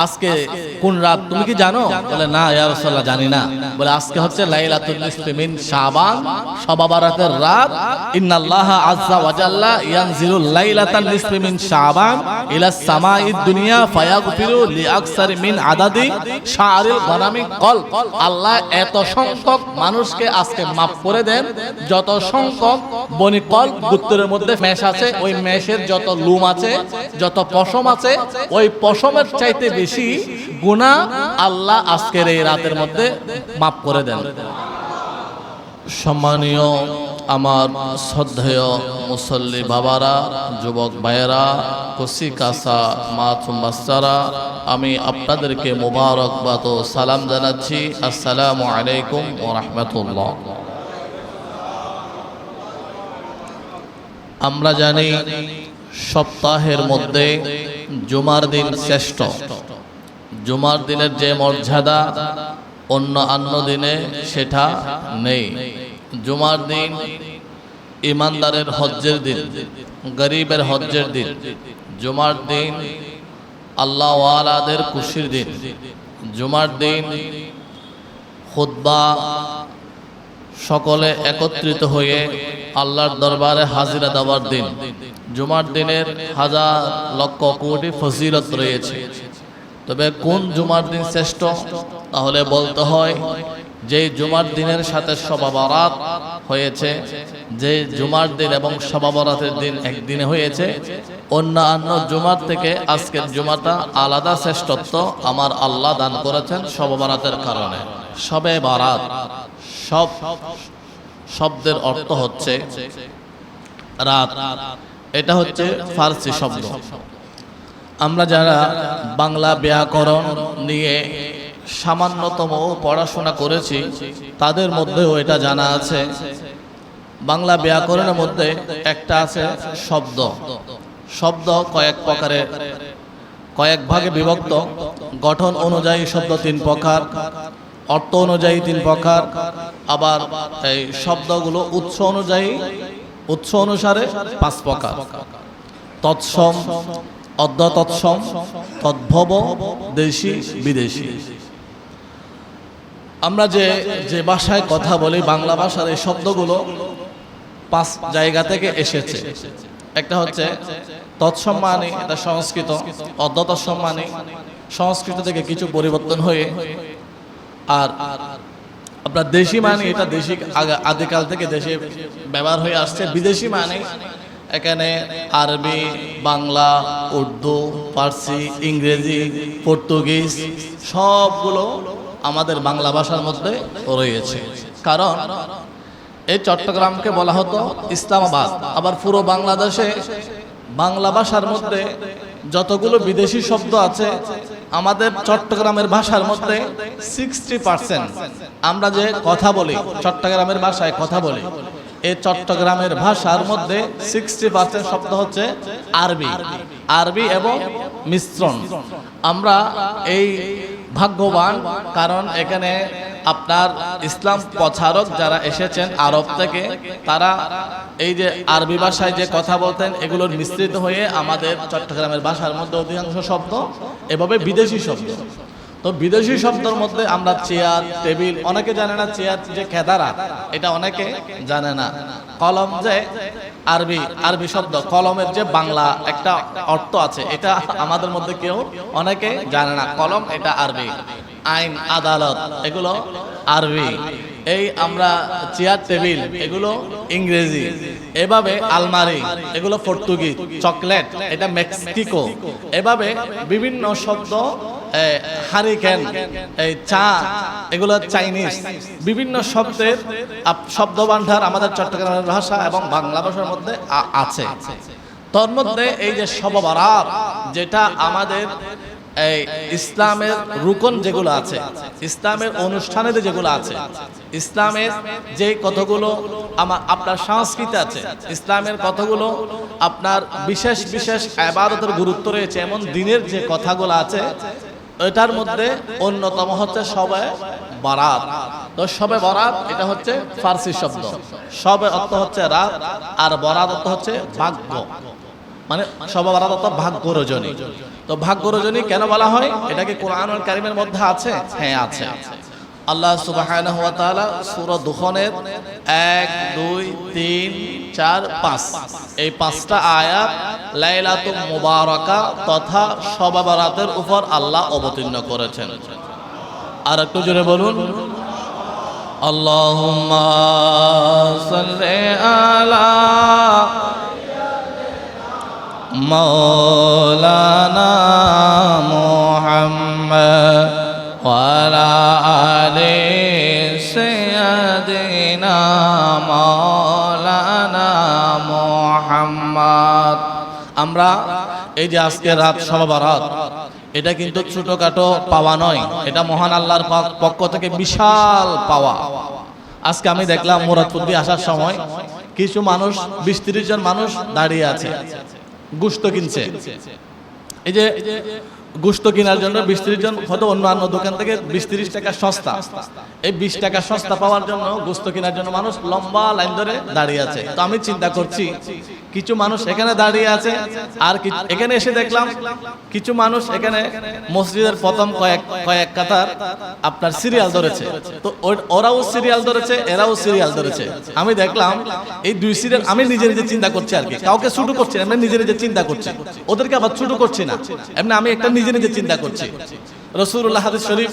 আজকে কোন রাত তুমি কি জানো? বলে না ইয়া রাসূলুল্লাহ জানি না। বলে আজকে হচ্ছে লাইলাতুল নিসফি মিন শাবান, শবে বরাতের রাত। ইন্নাল্লাহা আযজা ওয়া জাল্লা ইয়ানজিলুল লাইলাতান নিসফি মিন শাবান ইলাস সামাঈদ দুনিয়া ফায়াগফিরু লিআকসারি মিন আদাদি শাআরিল গনামি কল। আল্লাহ এত সংখ্যক মানুষকে আজকে মাফ করে দেন যত সংখ্যক বনি কল গোত্রের মধ্যে মেষ আছে, ওই মেষের যত লুম আছে, যত পশম আছে, ওই পশমের চাইতে বেশি গুনাহ আল্লাহ আজকের এই রাতের মধ্যে মাফ করে দেন। সম্মানীয় আমার শ্রদ্ধেয় মুসল্লি বাবারা, যুবক ভাইয়েরা, কচি কাঁচা মাসুম বাচ্চারা, আমি আপনাদেরকে মোবারকবাদ ও সালাম জানাচ্ছি। আসসালামু আলাইকুম ওয়া রাহমাতুল্লাহ। আমরা জানি সপ্তাহের মধ্যে জুমার দিন শ্রেষ্ঠ। জুমার দিনের যে মর্যাদা অন্য দিনে সেটা নেই। জুমার দিন ইমানদারের হজ্জের দিন, গরিবের হজ্জের দিন। জুমার দিন আল্লাহ ওয়ালাদের খুশির দিন। জুমার দিন খুতবা সকলে একত্রিত হয়ে আল্লাহর দরবারে হাজিরা দেওয়ার দিন। জুমার দিনের হাজার লক্ষ কোটি ফজিলত রয়েছে। তবে কোন জুমার দিন শ্রেষ্ঠ? তাহলে বলতে হয় যে জুমার দিনের সাথে শবে বরাত হয়েছে, যে জুমার দিন এবং শবে বরাতের দিন একদিনে হয়েছে, অন্যান্য জুমার থেকে আজকের জুমাটা আলাদা শ্রেষ্ঠত্ব আমার আল্লাহ দান করেছেন শবে বরাতের কারণে। শবে বরাত সব শব্দের অর্থ হচ্ছে রাত। এটা হচ্ছে ফার্সি শব্দ। আমরা যারা বাংলা ব্যাকরণ নিয়ে সামান্যতম পড়াশোনা করেছি তাদের মধ্যেও এটা জানা আছে। বাংলা ব্যাকরণের মধ্যে একটা আছে শব্দ। শব্দ কয়েক প্রকারের, কয়েক ভাগে বিভক্ত। গঠন অনুযায়ী শব্দ তিন প্রকার, অর্থ অনুযায়ী তিন প্রকার, আবার এই শব্দগুলো উৎস অনুসারে পাঁচ প্রকার। তৎসম, অর্ধ তৎসম, তদ্ভব, দেশি, বিদেশি। আমরা যে ভাষায় কথা বলি, বাংলা ভাষার এই শব্দগুলো পাঁচ জায়গা থেকে এসেছে। একটা হচ্ছে তৎসম মানে এটা সংস্কৃত, অর্ধ তৎসম মানে সংস্কৃত থেকে কিছু পরিবর্তন হয়ে, আর আপনার দেশি মানে এটা দেশি আদিকাল থেকে দেশে ব্যবহার হয়ে আসছে। বিদেশি মানে এখানে আরবি, বাংলা, উর্দু, ফার্সি, ইংরেজি, পর্তুগিজ সবগুলো আমাদের বাংলা ভাষার মধ্যে রয়েছে। কারণ এই চট্টগ্রামকে বলা হতো ইসলামাবাদ। আবার পুরো বাংলাদেশে বাংলা ভাষার মধ্যে যতগুলো বিদেশি শব্দ আছে, আমাদের চট্টগ্রামের ভাষার মধ্যে 60% আমরা যে কথা বলি, চট্টগ্রামের ভাষায় কথা বলি, এই চট্টগ্রামের ভাষার মধ্যে 60% শব্দ হচ্ছে আরবি এবং মিশ্রণ। আমরা এই ভাগ্যবান, কারণ এখানে আপনার ইসলাম প্রচারক যারা এসেছেন আরব থেকে, তারা এই যে আরবি ভাষায় যে কথা বলতেন এগুলোর মিশ্রিত হয়ে আমাদের চট্টগ্রামের ভাষার মধ্যে অধিকাংশ শব্দ এভাবে বিদেশি শব্দ। তো বিদেশি শব্দের মধ্যে আমরা চেয়ার, টেবিল, অনেকে জানে না চেয়ার যে খেদারা, এটা অনেকে জানে না। কলম যে আরবি শব্দ, কলমের যে বাংলা একটা অর্থ আছে, এটা আমাদের মধ্যে কেউ অনেকে জানে না। কলম এটা আরবি, আইন, আদালত এগুলো আরবি। এই আমরা চেয়ার, টেবিল এগুলো ইংরেজি। এভাবে আলমারি এগুলো পর্তুগিজ, চকলেট এটা মেক্সিকো। এভাবে বিভিন্ন শব্দ, হারিকেন, এই চা এগুলো চাইনিজ। বিভিন্ন শব্দের শব্দভান্ডার আমাদের চট্টগ্রামের ভাষা এবং বাংলা ভাষার মধ্যে আছে। তোর মধ্যে এই যে শবে বরাত, যেটা আমাদের এই ইসলামের রুকন যেগুলো আছে, ইসলামের অনুষ্ঠানে যেগুলো আছে, ইসলামের যে কতগুলো আপনার সংস্কৃতি আছে, ইসলামের কতগুলো আপনার বিশেষ বিশেষ ইবাদতের গুরুত্ব রয়েছে, এমন দিনের যে কথাগুলো আছে, এটার মধ্যে অন্যতম হচ্ছে শবে বরাত। তো শবে বরাত এটা হচ্ছে ফার্সি শব্দ। শবে অর্থ হচ্ছে রাত, আর বরাত অর্থ হচ্ছে ভাগ্য। মানে শবে বারাত অর্থাৎ ভাগ্য রজনী। তো ভাগ্য রজনী কেন বলা হয়? এটা কি কোরআনুল কারীমের মধ্যে আছে? হ্যাঁ আছে। আল্লাহ সুবহানাহু ওয়া তাআলা সূরা দুখানের 1, 2, 3, 4, 5 এই 5টা আয়াত লাইলাতুল মুবারাকা তথা শবে বারাতের উপর আল্লাহ অবতীর্ণ করেছেন। আর একটু জোরে বলুন, আল্লাহুম্মা সাল্লি আলা মাওলানা মুহাম্মদ ওয়া আলা আলি সাইয়্যিদিনা মাওলানা মুহাম্মদ। আমরা এই যে আজকে রাত শবে বারাত, এটা কিন্তু ছোটখাটো পাওয়া নয়, এটা মহান আল্লাহর পক্ষ থেকে বিশাল পাওয়া। আজকে আমি দেখলাম মুরাদপুর দিয়ে আসার সময় কিছু মানুষ 20-30 জন মানুষ দাঁড়িয়ে আছে, গোশত কিনছে। এই যে গোশত কেনার জন্য 20-30 জন, হয়তো অন্যান্য দোকান থেকে 20-30 টাকা সস্তা, এই 20 টাকা সস্তা পাওয়ার জন্য গোশত কেনার জন্য মানুষ লম্বা লাইন ধরে দাঁড়িয়ে আছে। তো আমি চিন্তা করছি কিছু মানুষ এখানে দাঁড়িয়ে আছে, আর এখানে এসে দেখলাম কিছু মানুষ এখানে মসজিদের প্রথম কয়েক কাতার আপনার সিরিয়াল ধরেছে। তো ওরাও সিরিয়াল ধরেছে, এরাও সিরিয়াল ধরেছে। আমি দেখলাম এই দুই সিরিয়াল, আমি নিজে নিজে চিন্তা করছি আর কি, কাউকে ছোট করছি না, আমি নিজে নিজে চিন্তা করছি, ওদেরকে আবার ছোট করছি না, এমনি আমি একটা নিজে নিজে চিন্তা করছি। রাসূলুল্লাহ হাদিস শরীফ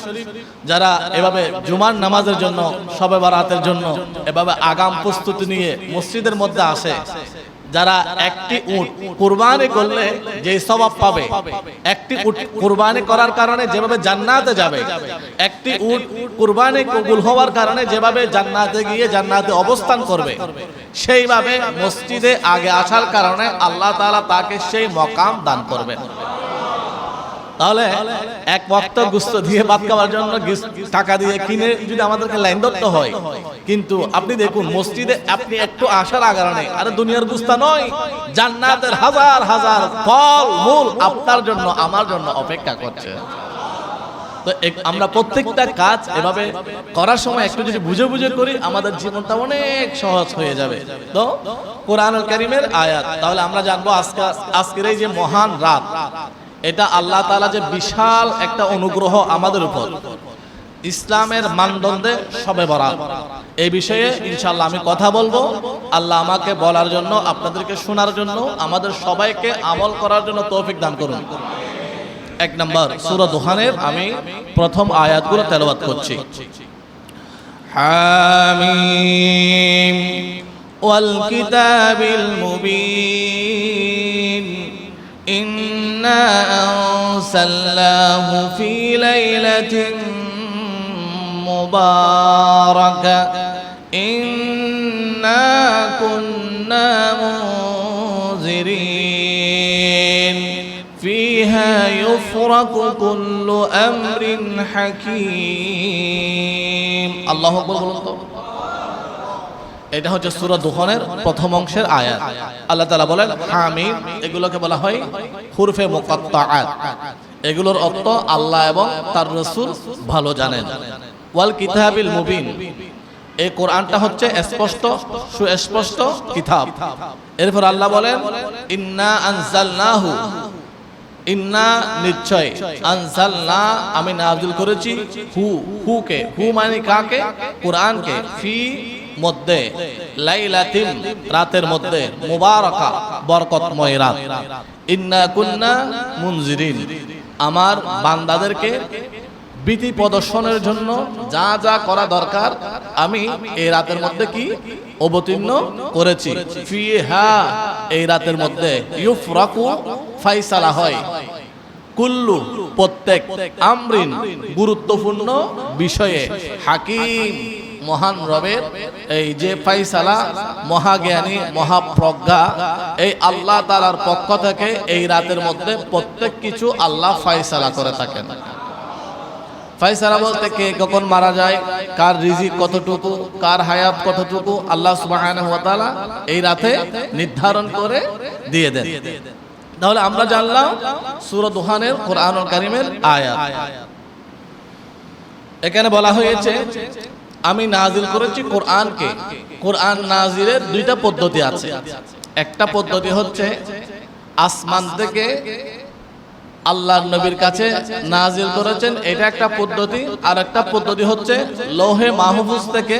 যারা এভাবে জুমার নামাজের জন্য, শবে বারাতের জন্য এভাবে আগাম প্রস্তুতি নিয়ে মসজিদের মধ্যে আসে, যারা একটি উট কুরবানি করলে যে সওয়াব পাবে, একটি উট কুরবানি করার কারণে যেভাবে জান্নাতে যাবে, একটি উট কুরবানি কবুল হওয়ার কারণে যেভাবে জান্নাতে গিয়ে জান্নাতে অবস্থান করবে, সেইভাবে মসজিদে আগে আসার কারণে আল্লাহ তাআলা তাকে সেই মকাম দান করবেন। তাহলে এক ওয়াক্ত গোশত দিয়ে ভাত খাওয়ার জন্য টাকা দিয়ে কিনে যদি আমাদেরকে লাইন ধরতে হয়, কিন্তু আপনি দেখুন মসজিদে আপনি একটু আসার কারণে, আরে দুনিয়ার গোশত নয়, জান্নাতের হাজার হাজার ফল মূল আপনার জন্য আমার জন্য অপেক্ষা করছে। তো আমরা প্রত্যেকটা কাজ এভাবে করার সময় একটু যদি বুঝে বুঝে করি, আমাদের জীবনটা অনেক সহজ হয়ে যাবে। তো কোরআনুল কারীমের আয়াত, তাহলে আমরা জানবো আজকের এই যে মহান রাত, এটা আল্লাহ তাআলা যে বিশাল একটা অনুগ্রহ আমাদের উপর, ইসলামের মানদণ্ডে শবে বরাত, এই বিষয়ে ইনশাআল্লাহ আমি কথা বলবো। আল্লাহ আমাকে বলার জন্য, আপনাদেরকে শোনার জন্য, আমাদের সবাইকে আমল করার জন্য তৌফিক দান করুন। 1 নম্বর সূরা দুখানের আমি প্রথম আয়াতগুলো তেলাওয়াত করছি। হামিম ওয়াল কিতাবিল মুবিন ইন্না আরসালনাহু ফি লাইলাতিন মুবারাকা ইন্না কুন্না মুনজিরিন ফিহা ইউফরাকু কুল্লু আমরিন হাকীম। আল্লাহু আকবার বলুন তো। এটা হচ্ছে সূরা দুখানের প্রথম অংশের আয়াত। আল্লাহ তাআলা বলেন হামিম, এগুলোকে বলা হয় হুরফে মুকাত্তাআত। এগুলোর অর্থ আল্লাহ এবং তার রাসূল ভালো জানেন। ওয়াল কিতাবিল মুবিন, এই কোরআনটা হচ্ছে স্পষ্ট সুস্পষ্ট কিতাব। এরপর আল্লাহ বলেন ইন্না আনজালনাহু, ইন্না নিশ্চয়, আনজালনা আমি নাযিল করেছি, হুকে, হু মানে কাকে, কোরআনকে, ফি মধ্যে, লাইলাতিন রাতের মধ্যে, মুবারাকা বরকতময় রাত, ইন্না কুন্না মুনজিরিন আমার বান্দাদেরকে ভীতি প্রদর্শনের জন্য যা যা করা দরকার আমি এই রাতের মধ্যে কি অবতীর্ণ করেছি। ফিহা এই রাতের মধ্যে ইউফরাকু ফায়সালা হয়, কুল্লু প্রত্যেক, আমরিন গুরুত্বপূর্ণ বিষয়ে, হাকিম মহান রবের এই যে ফায়সালা, মহাজ্ঞানী মহাপ্রজ্ঞা এই আল্লাহ তাআলার পক্ষ থেকে এই রাতের মধ্যে প্রত্যেক কিছু আল্লাহ ফায়সালা করে থাকেন। ফায়সালা বলতে কে কখন মারা যায়, কার রিজিক কতটুকু, কার হায়াত কতটুকু, আল্লাহ সুবহানাহু ওয়া তাআলা এই রাতে নির্ধারণ করে দিয়ে দেন। তাহলে আমরা জানলাম সূরা দুখানের কোরআনুল কারীমের আয়াত। এখানে বলা হয়েছে আমি নাজিল করেছি কোরআনকে। কোরআন নাজিলের দুইটা পদ্ধতি আছে। একটা পদ্ধতি হচ্ছে আসমান থেকে আল্লাহর নবীর কাছে নাজিল করেছেন, এটা একটা পদ্ধতি। আর একটা পদ্ধতি হচ্ছে লৌহে মাহফুজ থেকে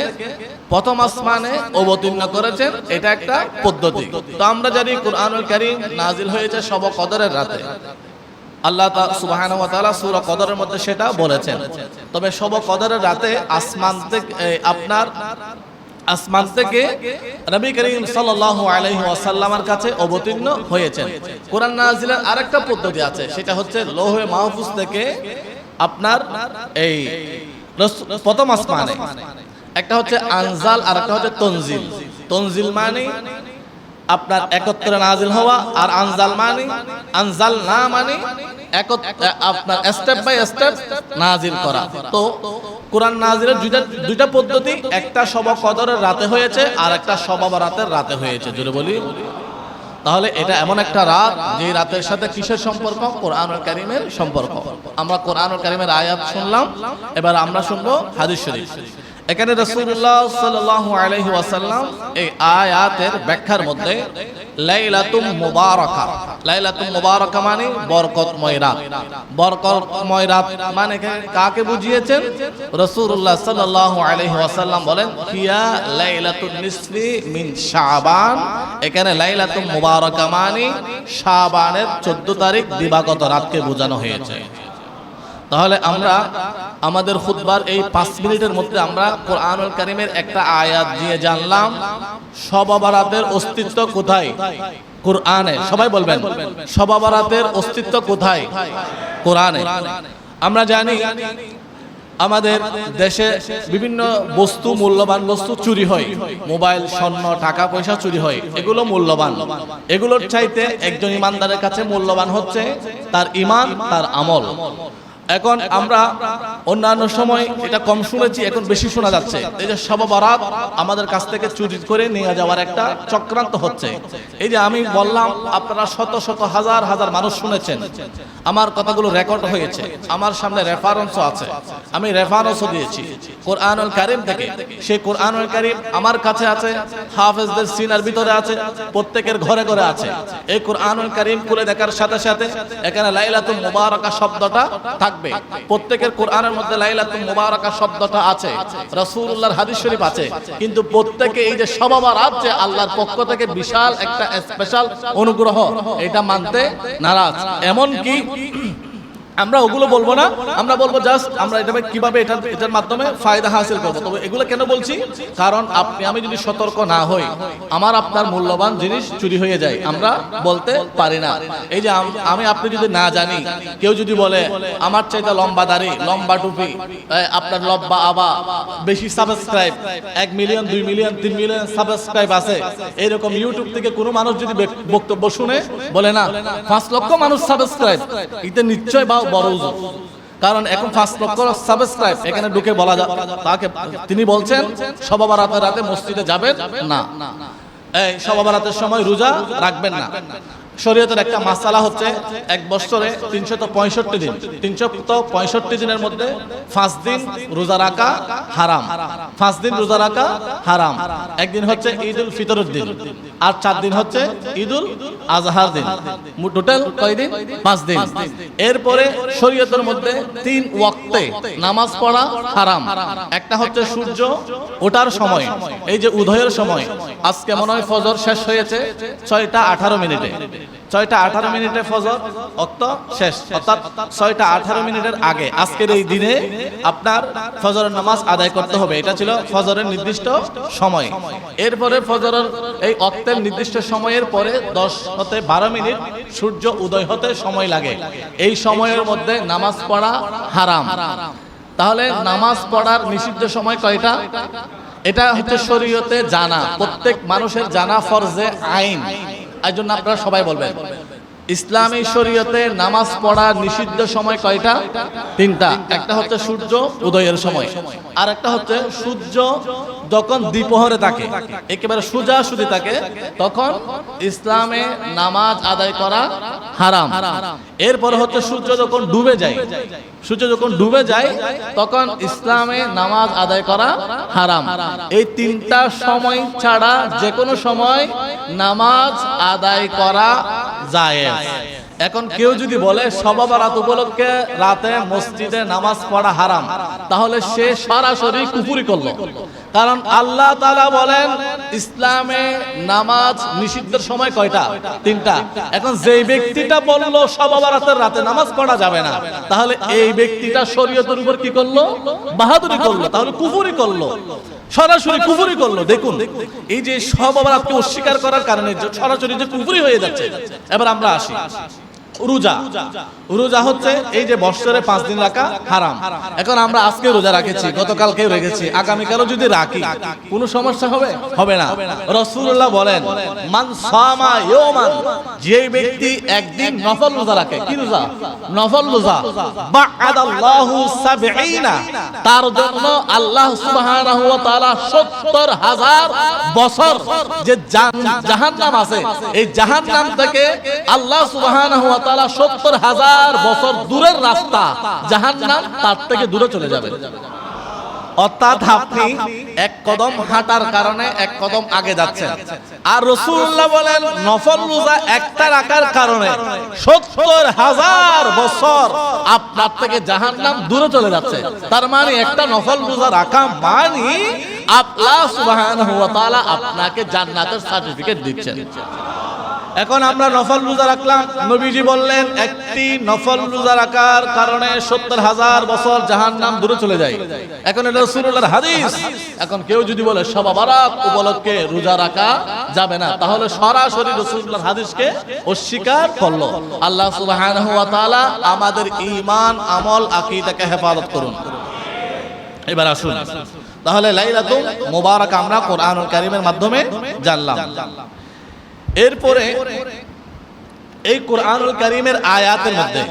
প্রথম আসমানে অবতীর্ণ করেছেন, এটা একটা পদ্ধতি। তো আমরা জানি কুরআনুল কারীম নাজিল হয়েছে শবে কদরের রাতে। আল্লাহ সুবহানাহু ওয়া তাআলা সূরা কদরের মধ্যে সেটা বলেছেন। তবে শবে কদরের রাতে আসমান থেকে আসমান থেকে নবী করিম সাল্লাল্লাহু আলাইহি ওয়াসাল্লামের কাছে অবতীর্ণ হয়েছেন। কোরআন নাজিলের আরেকটা পদ্ধতি আছে, সেটা হচ্ছে লৌহে মাহফুজ থেকে আপনার এই প্রথম আসমানে। একটা হচ্ছে আনজাল আর একটা হচ্ছে তনজিল। তনজিল মানে আপনার একত্রে নাজিল হওয়া, আর আনজাল মানে আনজাল না মানে আপনার স্টেপ বাই স্টেপ নাজিল করা। তো কোরআন নাজিলের দুইটা পদ্ধতি, একটা শবে কদরের রাতে হয়েছে আর একটা শবে বরাতের রাতে হয়েছে। জোরে বলি। তাহলে এটা এমন একটা রাত যে রাতের সাথে কিসের সম্পর্ক? কোরআনুল কারীমের সম্পর্ক। আমরা কোরআনুল কারীমের আয়াত শুনলাম, এবার আমরা শুনবো হাদিস শরীফ। এখানে রাসূলুল্লাহ সাল্লাল্লাহু আলাইহি ওয়াসাল্লাম এই আয়াতের ব্যাখ্যার মধ্যে লাইলাতুম মুবারাকা, লাইলাতুম মুবারাকা মানে বরকতময় রাত। বরকতময় রাত মানে কাকে বুঝিয়েছেন? রাসূলুল্লাহ সাল্লাল্লাহু আলাইহি ওয়াসাল্লাম বলেন হিয়া লাইলাতুন নিসফি মিন শাবান। এখানে লাইলাতুম মুবারাকা মানে শাবানের 14 তারিখ দিবাগত রাতকে বোঝানো হয়েছে। তাহলে আমরা আমাদের খুতবার এই 5 মিনিটের মধ্যে আমরা কোরআনুল কারীমের একটা আয়াত দিয়ে জানলাম শবে বরাতের অস্তিত্ব কোথায়? কোরআনে। সবাই বলবেন শবে বরাতের অস্তিত্ব কোথায়? কোরআনে। আমরা জানি আমাদের দেশে বিভিন্ন বস্তু, মূল্যবান বস্তু চুরি হয়। মোবাইল, স্বর্ণ, টাকা পয়সা চুরি হয়। এগুলো মূল্যবান। এগুলোর চাইতে একজন ইমানদারের কাছে মূল্যবান হচ্ছে তার ঈমান, তার আমল। এখন আমরা অন্যান্য সময় এটা কম শুনেছি, এখন বেশি শোনা যাচ্ছে। এই যে শবে বরাত আমাদের কাছ থেকে চুরি করে নিয়ে যাওয়ার একটা চক্রান্ত হচ্ছে। এই যে আমি বললাম, আপনারা শত শত হাজার হাজার মানুষ শুনেছেন, আমার কথাগুলো রেকর্ড হয়েছে, আমার সামনে রেফারেন্সও আছে, আমি রেফারেন্সও দিয়েছি কোরআনুল কারীম থেকে। সেই কোরআনুল কারীম আমার কাছে আছে, হাফেজদের সিনার ভিতরে আছে, প্রত্যেকের ঘরে ঘরে আছে। এই কোরআনুল কারীম খুলে দেখার সাথে সাথে এখানে লাইলাতুল মুবারাকা শব্দটা থাকবে। প্রত্যেকের কোরআনের মধ্যে লাইলাতুল মুবারাকা শব্দটা আছে, রাসূলুল্লাহর হাদিস শরীফ আছে। কিন্তু প্রত্যেকে এই যে শবে বরাত যে আল্লাহর পক্ষ থেকে বিশাল একটা স্পেশাল অনুগ্রহ, এটা মানতে নারাজ। এমন কি আমরা ওগুলো বলবো না, আমরা বলবো জাস্ট আমরা এটা কিভাবে এটার মাধ্যমে ফায়দা হাসিল করবো। তবে এগুলো কেন বলছি? কারণ আমি যদি সতর্ক না হই, আমার আপনার মূল্যবান জিনিস চুরি হয়ে যায়, আমরা বলতে পারি না। এই যে আপনি যদি না জানি, কেউ যদি বলে আমার চাইতে লম্বা দাড়ি, লম্বা টুপি, আপনার লম্বা আবা, বেশি subscribe, 1 million 2 million 3 million subscribe আছে, এরকম ইউটিউব থেকে কোনো মানুষ যদি বক্তব্য শুনে বলে না 5 লক্ষ মানুষ সাবস্ক্রাইব, এটা নিশ্চয় বড় উজু। কারণ এখন 5 লক্ষ সাবস্ক্রাইব এখানে ঢুকে বলা যায় তাকে, তিনি বলছেন শবে বরাতের রাতে মসজিদে যাবেন না, এই শবে বরাতের সময় রোজা রাখবেন না। শরীয়তের একটা মাসালা হচ্ছে 1 বছরে 365 দিন, 365 দিনের মধ্যে 5 দিন রোজা রাখা হারাম। 5 দিন রোজা রাখা হারাম। একদিন হচ্ছে ঈদুল ফিতরের দিন, আর 4 দিন হচ্ছে ঈদুল আজহার দিন। টোটাল কয় দিন? 5 দিন। এরপরে শরীয়তের মধ্যে 3 ওয়াক্তে নামাজ পড়া হারাম। একটা হচ্ছে সূর্য ওঠার সময়, এই যে উদয়ের সময়। আজকে মনে হয় ফজর শেষ হয়েছে 6টা 18 মিনিটে, 6টা 18 মিনিটে ফজর ওয়াক্ত শেষ, অর্থাৎ 6টা 18 মিনিটের আগে আজকের এই দিনে আপনার ফজরের নামাজ আদায় করতে হবে। এটা ছিল ফজরের নির্দিষ্ট সময়। এরপরে ফজরের এই ওয়াক্তের নির্দিষ্ট সময়ের পরে 10 হতে 12 মিনিট সূর্য উদয় হতে সময় লাগে। এই সময়ের মধ্যে নামাজ পড়া হারাম। তাহলে নামাজ পড়ার নিষিদ্ধ সময় কয়টা? এটা হচ্ছে শরীয়তে জানা, প্রত্যেক মানুষের জানা ফরজে আইন। এই জন্য আপনারা সবাই বলবেন ইসলামী শরীয়তে নামাজ পড়ার নিষিদ্ধ সময় কয়টা? 3টা। একটা হচ্ছে সূর্য উদয়ের সময়, আর একটা হচ্ছে সূর্য যখন দ্বিপ্রহরে থাকে, একেবারে সোজাসুজি থাকে, তখন ইসলামে নামাজ আদায় করা হারাম। এরপরে হচ্ছে সূর্য যখন ডুবে যায়, সূর্য যখন ডুবে যায় তখন ইসলামে নামাজ আদায় করা হারাম। এই তিনটা সময় ছাড়া যে কোনো সময় নামাজ আদায় করা জায়েজ। এখন কেউ যদি বলে শবে বরাত উপলক্ষে রাতে মসজিদে নামাজ পড়া হারাম, তাহলে সে সরাসরি কুফরি করলো। কারণ আল্লাহ তাআলা বলেন ইসলামে নামাজ নিষিদ্ধের সময় কয়টা? তিনটা। এখন যেই ব্যক্তিটা বলল শবে বরাতের রাতে নামাজ পড়া যাবে না, তাহলে এই ব্যক্তিটা শরীয়তের উপর কি করলো? বাহাদুরি করলো, তাহলে কুফরি করলো, সরাসরি কুফরি করলো। দেখুন এই যে শবে বরাতকে অস্বীকার করার কারণে সরাসরি যে কুফরি হয়ে যাচ্ছে। এবার আমরা আসি রোজা। রোজা হচ্ছে এই যে বৎসরে 5 দিন রাখা হারাম। এখন আমরা আজকে রোজা রাখেছি, গতকালকেও রেখেছি, আগামীকালও যদি রাখি কোনো সমস্যা হবে? হবে না। রাসূলুল্লাহ বলেন মান সামা ইয়াওমান, যে ব্যক্তি একদিন নফল রোজা রাখে, কি রোজা? নফল রোজা, বা'আদাল্লাহু 70, তার জন্য আল্লাহ সুবহানাহু ওয়া তাআলা 70,000 বছর যে জাহান্নাম আছে, এই জাহান্নাম থেকে আল্লাহ সুবহানাহু ওয়া তাআলা 70,000 বছর দূরের রাস্তা জাহান্নাম, তার থেকে দূরে চলে যাবে। অর্থাৎ আপনি এক কদম হাঁটার কারণে এক কদম আগে যাচ্ছেন। আর রাসূলুল্লাহ বলেন নফল রোজা একটা রাখার কারণে 70,000 বছর আপনার থেকে জাহান্নাম দূরে চলে যাচ্ছে। তার মানে একটা নফল রোজা রাখা মানে আল্লাহ সুবহানাহু ওয়া তাআলা আপনাকে জান্নাতের সার্টিফিকেট দিচ্ছেন। এখন আমরা নফল রোজা রাখলাম, নবীজি বললেন একটি নফল রোজা রাখার কারণে 70,000 বছর জাহান্নাম দূরে চলে যায়। এখন এটা রাসূলুল্লাহর হাদিস। এখন কেউ যদি বলে শবে বরাত উপলক্ষে রোজা রাখা যাবে না, তাহলে সরাসরি রাসূলুল্লাহর হাদিসকে অস্বীকার করলো। আল্লাহ সুবহানাহু ওয়া তাআলা আমাদের ঈমান, আমল, আকীদাকে হেফাজত করুন। এবার আসুন তাহলে লাইলাতুল মুবারাক আমরা কোরআনুল কারীমের মাধ্যমে জানলাম। এরপরে এই কোরআনুল কারীমের আয়াতের মধ্যে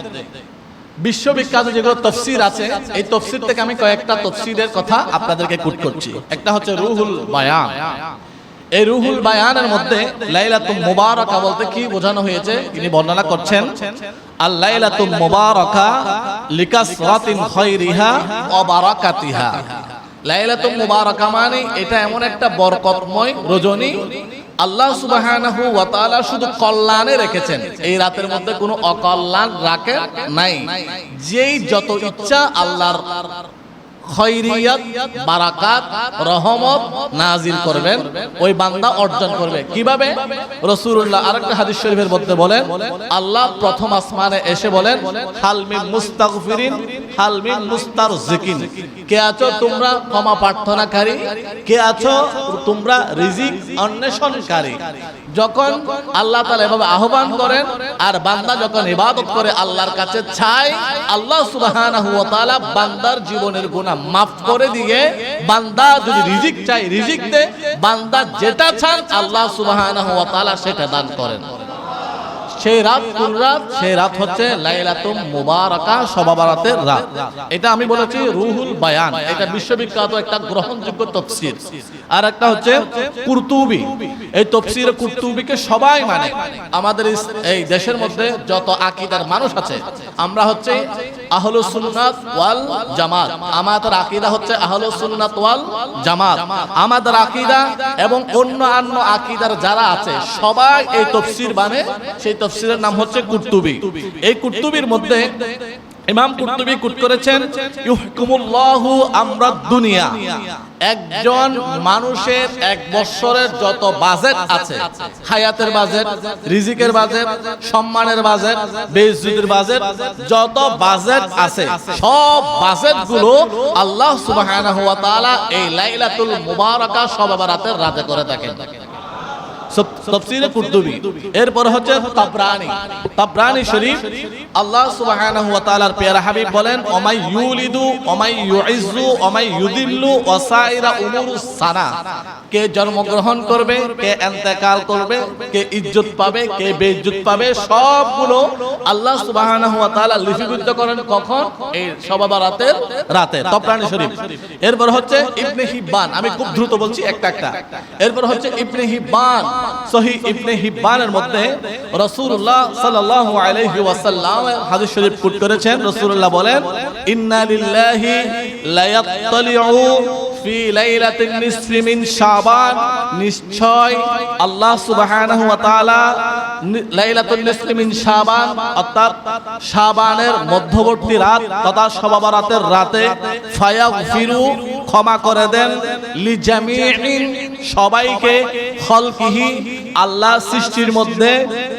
বিশ্ববিখ্যাত যেগুলো তাফসীর আছে, এই তাফসীর থেকে আমি কয়েকটা তাফসীরের কথা আপনাদেরকে কোট করছি। একটা হচ্ছে রুহুল বায়ান। এই রুহুল বায়ানের মধ্যে লাইলাতুল মুবারাকা বলতে কি বোঝানো হয়েছে তিনি বর্ণনা করছেন, আল লাইলাতুল মুবারাকা লিকাসরাতিন খায়রিহা ওয়া বারাকাতিহা। লাইলাতুল মুবারাকা মানে এটা এমন একটা বরকতময় রজনী, আল্লাহ সুবহানাহু ওয়া তাআলা শুধু কল্যাণে রেখেছেন, এই রাতের মধ্যে কোনো অকল্যাণ রাখেন নাই। যেই যত ইচ্ছা আল্লাহর খৈরিয়াত, বারাকাত, রহমত নাজিল করবেন, ওই বান্দা অর্জন করবে। কিভাবে? রাসূলুল্লাহ আরেকটা হাদিস শরীফের মধ্যে বলেন, আল্লাহ প্রথম আসমানে এসে বলেন হাল মিন মুস্তাগফিরিন হাল মিন মুস্তারজিকিন, কে আছো তোমরা ক্ষমা প্রার্থনাকারী, কে আছো তোমরা রিজিক অন্বেষণকারী। যখন আল্লাহ তাআলা এভাবে আহ্বান করেন আর বান্দা যখন ইবাদত করে আল্লাহর কাছে চায়, আল্লাহ সুবহানাহু ওয়া তাআলা বান্দার জীবনের গুনাহ মাফ করে দিয়ে বান্দা যদি রিজিক চায় রিজিক দেয়, বান্দা যেটা চান আল্লাহ সুবহানাহু ওয়া তাআলা সেটা দান করেন। সেই রাত কোন রাত? সেই রাত হচ্ছে লাইলাতুল মুবারাকা, শবে বরাতের রাত। এটা আমি বলেছি রুহুল বায়ান, এটা বিশ্ববিখ্যাত একটা গ্রহণযোগ্য তাফসীর। আর একটা হচ্ছে কুরতুবী। এই তাফসীরে কুরতুবীকে সবাই মানে। আমাদের এই দেশের মধ্যে যত আকীদার মানুষ আছে আমরা হচ্ছে আহলুস সুন্নাত ওয়াল জামাত। আমাদের আকীদা হচ্ছে আহলুস সুন্নাত ওয়াল জামাত। আমাদের আকীদা এবং অন্যান্য আকীদার যারা আছে সবাই এই তাফসীর মানে। সেই তাফসীরের নাম হচ্ছে কুরতুবী। এই কুরতুবীর মধ্যে ইমাম কুরতুবী কোট করেছেন ইউহকুমুল্লাহু আমরাদ দুনিয়া, একজন মানুষের এক বছরের যত বাজেট আছে, হায়াতের বাজেট, রিজিকের বাজেট, সম্মানের বাজেট, বেইজ্জতির বাজেট, যত বাজেট আছে সব বাজেটগুলো আল্লাহ সুবহানাহু ওয়া তাআলা এই লাইলাতুল মুবারাকা শবে বরাতের রাতে করে থাকেন। তাফসীরে কুরতুবী। এরপর হচ্ছে তাবরানী। তাবরানী শরীফ আল্লাহ সুবহানাহু ওয়া তাআলার প্যারা হাবিব বলেন ওমাই ইউলিদু ওমাই ইউইজ্জু ওমাই ইউদিল্লু ওয়াসাইরা উমুরুস সানা, কে জন্মগ্রহণ করবে, কে ইন্তেকাল করবে, কে ইজ্জত পাবে, কে বেইজ্জত পাবে, সবগুলো আল্লাহ সুবহানাহু ওয়া তাআলা লিপিবদ্ধ করেন কখন? এই শবে বরাতের রাতে। তাবরানী শরীফ। এরপর হচ্ছে ইবনে হিব্বান, আমি খুব দ্রুত বলছি একটা একটা। এরপর হচ্ছে ইবনে হিব্বান সহিহ ইবনে হিব্বানের মধ্যে রাসূলুল্লাহ সাল্লাল্লাহু আলাইহি ওয়াসাল্লাম হাদিস শরীফ কোট করেছেন। রাসূলুল্লাহ বলেন, ইন্না লিল্লাহি লা ইয়াত্তালিউ ফি লাইলাতিন নিসফি মিন শাবান, নিশ্চয় আল্লাহ সুবহানাহু ওয়া তাআলা লাইলাতুন নিসফি মিন শাবান অর্থাৎ শাবানের মধ্যবর্তী রাত তথা শবে বরাতের রাতে ফায়াগফিরু ক্ষমা করে দেন লিজামিইন সবাইকে, খলকিহি আল্লাহ সৃষ্টির মধ্যে,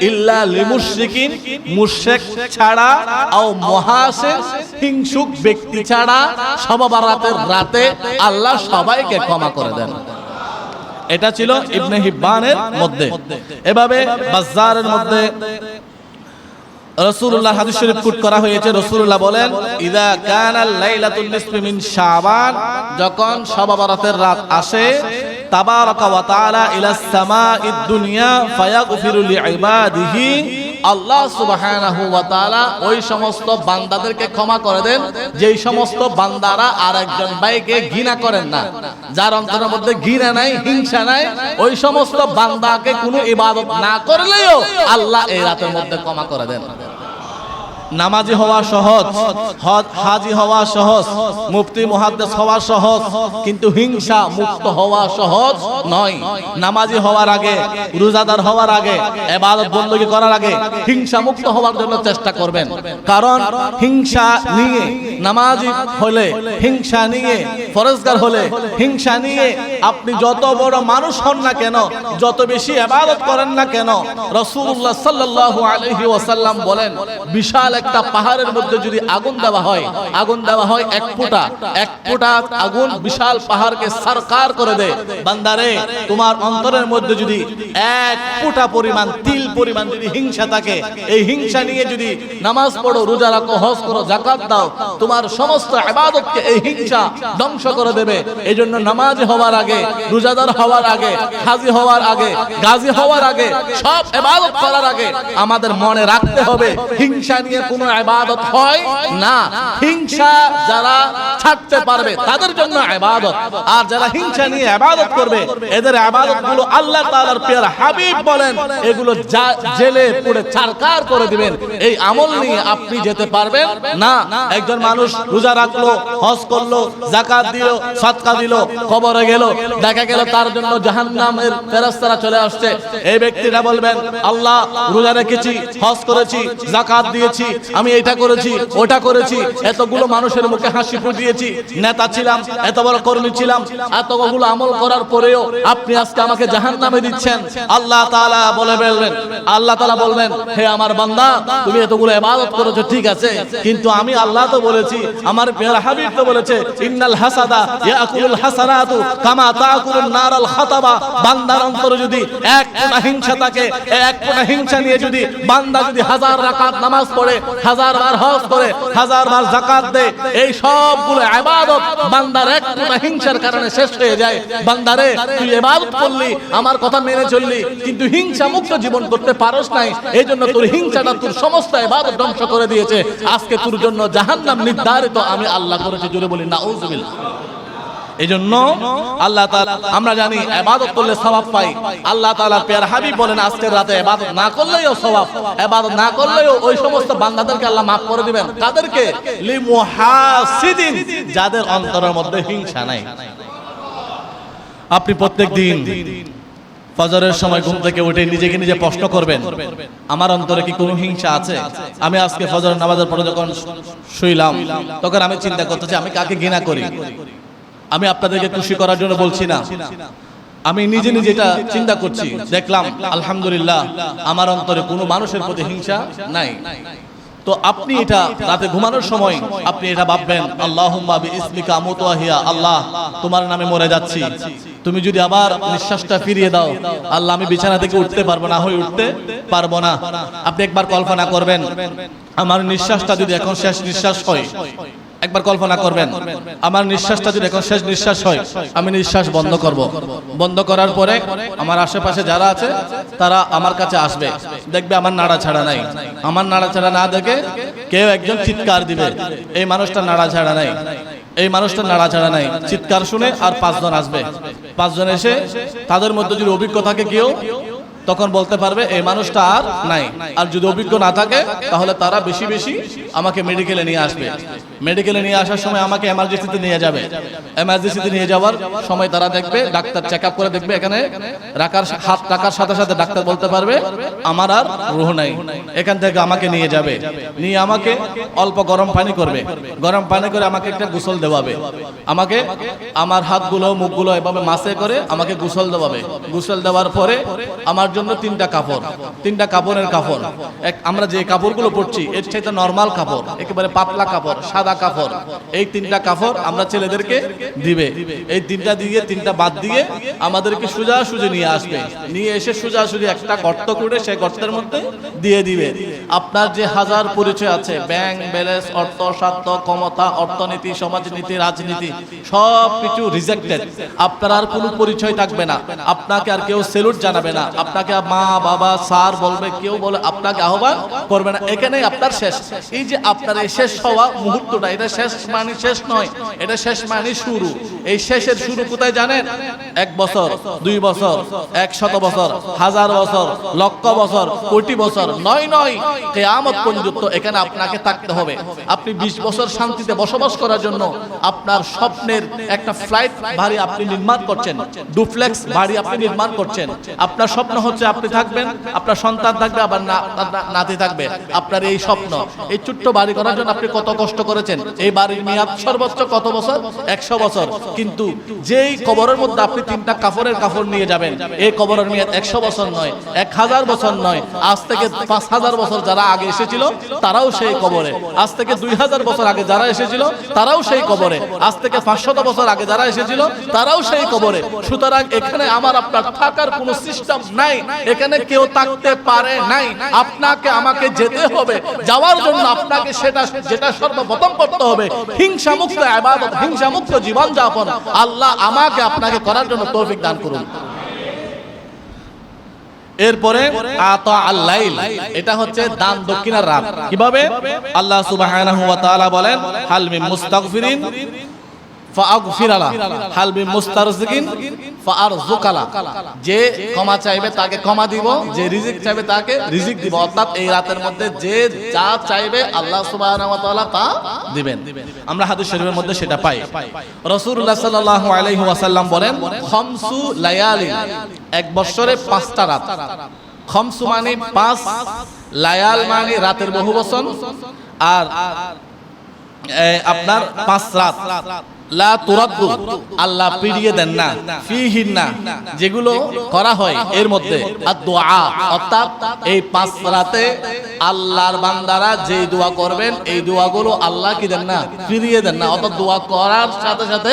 ইল্লা লিমুশরিকিন মুশরিক ছাড়া, আও মুহাসিন হিংসুক ব্যক্তি ছাড়া শবে বরাতের রাতে আল্লাহ সবাইকে ক্ষমা করে দেন। এটা ছিল ইবনে হিব্বানের মধ্যে। এভাবে বাজ্জারের মধ্যে রাসূলুল্লাহ হাদিস শরীফ কোট করা হয়েছে। রাসূলুল্লাহ বলেন, ইযা কানাল লাইলাতুন নিসফি মিন শাবান, যখন শবে বরাতের রাত আসে, তাবারাকা ওয়া তাআলা ইলাস সামাঈদ দুনিয়া ফায়াগফিরু লিইবাদিহি, আল্লাহ সুবহানাহু ওয়া তাআলা ওই সমস্ত বান্দাদেরকে ক্ষমা করে দেন যেই সমস্ত বান্দারা আরেকজন ভাইকে ঘৃণা করেন না, যার অন্তরের মধ্যে ঘৃণা নাই, হিংসা নাই, ওই সমস্ত বান্দাকে কোনো ইবাদত না করলেও আল্লাহ এই রাতের মধ্যে ক্ষমা করে দেন। নামাজি হওয়া সহজ, হাজি হওয়া সহজ, মুফতি মুহাদ্দিস হওয়া সহজ, কিন্তু হিংসা মুক্ত হওয়া সহজ নয়। নামাজি হওয়ার আগে, রোজাদার হওয়ার আগে, ইবাদত বندگی করার আগে হিংসা মুক্ত হওয়ার জন্য চেষ্টা করবেন। কারণ হিংসা নিয়ে নামাজি হলে, হিংসা নিয়ে ফরজগার হলে, হিংসা নিয়ে আপনি যত বড় মানুষ হন না কেন, যত বেশি ইবাদত করেন না কেন, রাসূলুল্লাহ সাল্লাল্লাহু আলাইহি ওয়াসাল্লাম বলেন, বিশাল একটা পাহাড়ের মধ্যে যদি আগুন দেওয়া হয়, আগুন দেওয়া হয় এক ফোঁটা আগুন বিশাল পাহাড়কে সারকার করে দেয়। বান্দারে, তোমার অন্তরের মধ্যে যদি এক ফোঁটা পরিমাণ, তিল পরিমাণ যদি হিংসা থাকে, এই হিংসা নিয়ে যদি নামাজ পড়ো, রোজা রাখো, হজ করো, যাকাত দাও, তোমার সমস্ত ইবাদতকে এই হিংসা ধ্বংস করে দেবে। এজন্য নামাজি হওয়ার আগে, রোজাদার হওয়ার আগে, হাজি হওয়ার আগে, গাজী হওয়ার আগে, সব ইবাদত করার আগে আমাদের মনে রাখতে হবে হিংসা নিয়ে কোনো ইবাদত হয় না। হিংসা যারা ছাড়তে পারবে তাদের জন্য ইবাদত, আর যারা হিংসা নিয়ে ইবাদত করবে এদের ইবাদতগুলো আল্লাহ তাআলার প্রিয় হাবিব বলেন এগুলো জেলে পুড়ে ছারকার করে দিবেন। এই আমল নিয়ে আপনি যেতে পারবেন না। একজন মানুষ রোজা রাখলো, হজ করলো, যাকাত দিল, সদকা দিল, কবরে গেল, দেখা গেল তার জন্য জাহান্নামের ফেরেশতারা চলে আসছে। এই ব্যক্তিরা বলবেন, আল্লাহ রোজা রেখেছি, হজ করেছি, যাকাত দিয়েছি, আমি এটা করেছি, ওটা করেছি, এতগুলো মানুষের মুখে হাসি ফুটিয়েছি, নেতা ছিলাম, এত বড় কর্মী ছিলাম, এতগুলো আমল করার পরেও আপনি আজকে আমাকে জাহান্নামে দিচ্ছেন। আল্লাহ তাআলা আল্লাহ তাআলা বলবেন, হে আমার বান্দা, তুমি এতগুলো ইবাদত করেছো ঠিক আছে, কিন্তু আমি আল্লাহ তো বলেছি, আমার প্রিয় হাবিব তো বলেছে, ইন্নাল হাসাদা ইয়াকুলুল হাসানাতু কামা তাকুলুন নারাল খাতাবা। বান্দার অন্তরে যদি এক ফোঁটা হিংসা থাকে, এক ফোঁটা হিংসা নিয়ে যদি বান্দা যদি 1000 রাকাত নামাজ পড়ে, 1000 বার হজ করে, 1000 বার যাকাত দেয়, এই সবগুলো ইবাদত বান্দার এক ফোঁটা হিংসার কারণে শেষ হয়ে যায়। বান্দারে, তুই ইবাদত করলি, আমার কথা মেনে চললি, কিন্তু হিংসা মুক্ত জীবন করতে পারস নাই, এইজন্য তোর হিংসাটা তোর সমস্ত ইবাদত ধ্বংস করে দিয়েছে। আজকে তোর জন্য জাহান্নাম নির্ধারিত আমি আল্লাহ করেছি। জোরে বলি নাউজুবিল্লাহ। এইজন্য আল্লাহ তাআলা, আমরা জানি ইবাদত করলে সওয়াব পাই। আল্লাহ তাআলা প্রিয় হাবিব বলেন, আজকের রাতে ইবাদত না করলেও সওয়াব, ইবাদত না করলেও ওই সমস্ত বান্দাদেরকে আল্লাহ maaf করে দিবেন। কাদেরকে? লিমুহাসিদিন, যাদের অন্তরের মধ্যে হিংসা নাই। আপনি প্রত্যেকদিন ফজরের সময় ঘুম থেকে উঠে নিজেকে নিজে প্রশ্ন করবেন, আমার অন্তরে কি কোনো হিংসা আছে? আমি আজকে ফজরের নামাজের পরে যখন শুইলাম, তখন আমি চিন্তা করতেছি আমি কাকে ঘৃণা করি। আমি আপনাদেরকে খুশি করার জন্য বলছি না, আমি নিজে নিজে এটা চিন্তা করছি, দেখলাম আলহামদুলিল্লাহ আমার অন্তরে কোনো মানুষের প্রতি হিংসা নাই। তো আপনি এটা রাতে ঘুমানোর সময় আপনি এটা ভাববেন, আল্লাহুম্মা বিইসমিকা আমুতু ওয়া আহইয়া, আল্লাহ তোমার নামে মরে যাচ্ছি, তুমি যদি আবার নিঃশ্বাসটা ফিরিয়ে দাও, আল্লাহ আমি বিছানা থেকে উঠতে পারবো না, হয়ে উঠতে পারবো না। আপনি একবার কল্পনা করবেন, আমার নিঃশ্বাসটা যদি এখন শেষ নিঃশ্বাস হয়, একবার কল্পনা করবেন, আমার নিঃশ্বাসটা যদি এখন শেষ নিঃশ্বাস হয়, আমি নিঃশ্বাস বন্ধ করব। বন্ধ করার পরে আমার আশেপাশে যারা আছে তারা আমার কাছে আসবে, দেখবে আমার নাড়াছাড়া নাই। আমার নাড়াছাড়া না দেখে কেউ একজন চিৎকার দিবে, এই মানুষটা নাড়াছাড়া নাই, এই মানুষটা নাড়াছাড়া নাই। চিৎকার শুনে আর 5 জন আসবে। 5 জন এসে তাদের মধ্যে যদি অভিজ্ঞ থাকে কেউ, তখন বলতে পারবে এই মানুষটা আর নাই। আর যদি অভিজ্ঞ না থাকে তাহলে তারা বেশি বেশি আমাকে মেডিকেলে নিয়ে আসবে। মেডিকেলে নিয়ে আসার সময় আমাকে এমার্জেন্সিতে নিয়ে যাবে। এমার্জেন্সিতে নিয়ে যাওয়ার সময় তারা দেখবে, ডাক্তার চেক আপ করে দেখবে, এখানে হাত রাখার সাথে সাথে ডাক্তার বলতে পারবে আমার আর রুহ নাই। এখান থেকে আমাকে নিয়ে যাবে, নিয়ে আমাকে অল্প গরম পানি করবে, গরম পানি করে আমাকে একটা গোসল দেওয়াবে, আমাকে আমার হাতগুলো মুখগুলো এভাবে মাসে করে আমাকে গোসল দেওয়াবে। গোসল দেওয়ার পরে আমার জন্য তিনটা কাপড়ের কাপড়, আমরা যে কাপড়গুলো পরছি এর চাইতে নরমাল কাপড়, একেবারে পাতলা কাপড়, সাদা কাপড়, এই তিনটা কাপড় আমরা ছেলেদেরকে দিবে। এই তিনটা দিয়ে তিনটা বাদ দিয়ে আমাদেরকে সোজাসুজি নিয়ে আসবে, নিয়ে এসে সোজাসুজি একটা গর্ত করে সেই গর্তের মধ্যে দিয়ে দিবে। আপনার যে হাজার পরিচয় আছে, ব্যাংক ব্যালেন্স, অর্থ স্বার্থ, ক্ষমতা, অর্থনীতি, সমাজনীতি, রাজনীতি, সব কিছু রিজেক্টেড। আপনার আর কোনো পরিচয় থাকবে না, আপনাকে আর কেউ সেলুট জানাবে না, আপনাকে মা বাবা স্যার বলবে, কেউ বলে আপনাকে আহ্বান করবে না। এখানেই আপনার শেষ। এই যে আপনার এই শেষ হওয়া মুহূর্তটা, এটা শেষ মানে শেষ নয়, এটা শেষ মানে শুরু। এই শেষের শুরু কোথায় জানেন? 1 বছর, 2 বছর, 100 বছর, 1000 বছর, লক্ষ বছর, কোটি বছর, নয় কিয়ামত পর্যন্ত এখানে আপনাকে থাকতে হবে। আপনি 20 বছর শান্তিতে বসবাস করার জন্য আপনার স্বপ্নের একটা ফ্লাইট বাড়ি আপনি নির্মাণ করছেন, ডুপ্লেক্স বাড়ি আপনি নির্মাণ করছেন। আপনার স্বপ্ন হচ্ছে আপনি থাকবেন, আপনার সন্তান থাকবে, আবার নাতি থাকবে। আপনার এই স্বপ্ন, এই ছোট্ট বাড়ি করার জন্য আপনি কত কষ্ট করেছেন। এই বাড়ির মেয়াদ সর্বোচ্চ কত বছর? 100 বছর। কিন্তু যেই কবরের মধ্যে আপনি তিনটা কাপড়ের কাপড় নিয়ে যাবেন, এই কবরের মেয়াদ 100 বছর নয়, 1000 বছর নয়, আজ থেকে 5000 বছর যারা আগে এসেছিল তারাও সেই কবরে, আজ থেকে 2000 বছর আগে যারা এসেছিল তারাও সেই কবরে, আজ থেকে 500 বছর আগে যারা এসেছিল তারাও সেই কবরে। সুতরাং এখানে আমার আপনার থাকার কোনো সিস্টেম নাই, এখানে কেউ থাকতে পারে নাই। আপনাকে আমাকে যেতে হবে, যাওয়ার জন্য আপনাকে যেটা সর্বপ্রথম করতে হবে হিংসা মুক্ত ইবাদত, হিংসা মুক্ত জীবন যাপন আল্লাহ আমাকে আপনাকে করার জন্য তৌফিক দান করুন। এরপরে আতা আল-লাইল, এটা হচ্ছে দান দক্ষিণার রাত। কিভাবে? আল্লাহ সুবহানাহু ওয়া তাআলা বলেন হাল মিন মুস্তাগফিরিন ফাআগফিরালা, হাল মিন মুস্তারজিকিন ফাআরযুকালা। যে ক্ষমা চাইবে তাকে ক্ষমা দিব, যে রিজিক চাইবে তাকে রিজিক দিব। অর্থাৎ এই রাতের মধ্যে যে যা চাইবে আল্লাহ সুবহানাহু ওয়া তাআলা তা দিবেন। আমরা হাদিস শরীফের মধ্যে সেটা পাই। রাসূলুল্লাহ সাল্লাল্লাহু আলাইহি ওয়াসাল্লাম বলেন খামসু লায়ালি, 1 বছরে 5টা রাত। খামসু মানে 5, লায়াল মানে রাতের বহু বচন, আর আপনার 5 রাত। লা তুরাদ্দু, আল্লাহ পিড়িয়ে দেন না, ফিহিন্না, যেগুলো করা হয় এর মধ্যে আদ-দুআ, অর্থাৎ এই 5 রাতে আল্লাহর বান্দারা যে দোয়া করবেন এই দোয়াগুলো আল্লাহ কি দেন না? ফিরিয়ে দেন না। অর্থাৎ দোয়া করার সাথে সাথে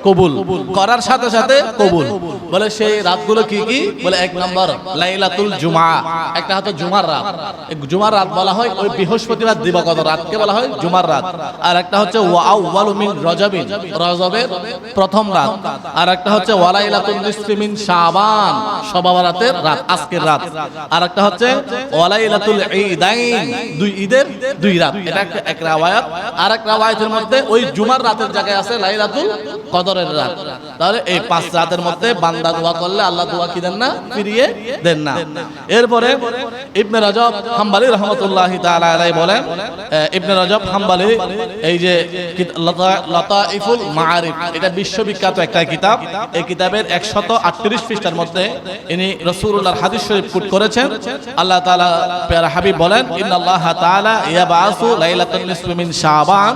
কবুল, করার সাথে সাথে কবুল। বলে সেই রাতগুলো কি কি? বলে 1 নম্বর লাইলাতুল জুমআ, একটা হচ্ছে জুমার রাত। জুমার রাত বলা হয় ওই বৃহস্পতিবার দিবাগত রাতকে বলা হয় জুমার রাত। আর একটা হচ্ছে ওয়া আউয়ালু মিন রজবিন, রজবের প্রথম রাত। আর একটা হচ্ছে ওয়ালাইলাতুন নিসফি মিন শাবান, শবে-বরাতের রাত, আজকের রাত। আর একটা হচ্ছে ওয়ালাইলাতুল ঈদাইন, 2 ঈদের 2 রাত। এটা এক riwayat। আর এক riwayatের মধ্যে ওই জুমার রাতের জায়গায় আছে লাইলাতুল কদরের রাত। তাহলে এই 5 রাতের মধ্যে বান্দা দোয়া করলে আল্লাহ দোয়া কি দেন না? ফিরিয়ে দেন না। এরপরে ইবনে রজব হাম্বলি রাহমাতুল্লাহি তাআলা আলাইহি বলেন, ইবনে রজব হাম্বলি এই যে লতাইফুল মাআরিফ, এটা বিশ্ববিখ্যাত একটা কিতাব। এই কিতাবের 138 পৃষ্ঠার মধ্যে ইনি রাসূলুল্লাহর হাদিস শরীফ কোট করেছেন। আল্লাহ তাআলা প্যারা হাবিব বলেন ইন্নাল্লাহা তাআলা ইয়াবাসু লাইলাতুন নিসফি মিন শাবান,